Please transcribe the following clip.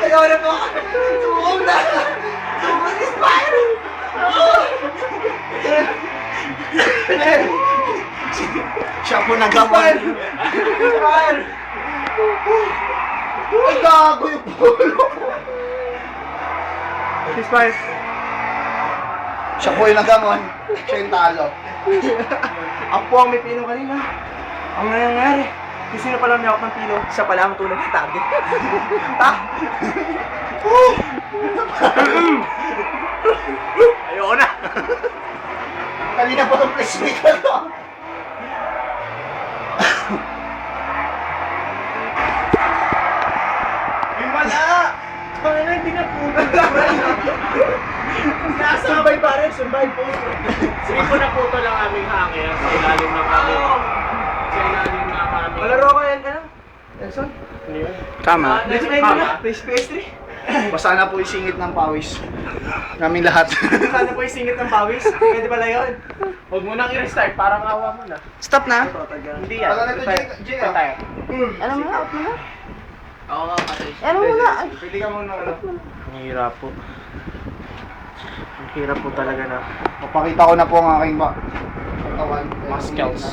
Ayaw na po! Sumukong na! Sumukong si Spire! Siya po nagawa. Spire! Ay, gago yung pulo! Si Spire. Siya po yung nagamon. Siya yung talo. Ako po ang may pino kanina. Ang nangyayari, kung sino pala may ng pino, siya pala ang tunay na target. Ha? Ayoko na. Kanina po itong placemaker ko. Yung wala! Pangina, hindi na po. Survive pare, survive po. Sige po na puto lang aming hangin sa ilalim ng aming... Sa ilalim ng aming... Malaro ka yan ka na. Nelson? Ano yun? Tama. Let's play mo na. PS3. Basta na po yung singit ng pawis. Namin lahat. Sana po yung singit ng pawis. Pwede pala yun. Huwag mo nang i-restart, parang awa mo na. Stop na. Hindi yan. Wala na ito, Jay. Start tayo. Ano mo na? Out mo na? Oo nga pare. Ano mo na? Ay, Pwede ka muna. Ang hirap po. Ang hirap po talaga na. Papakita ko na po ang aking katawan. Muscles.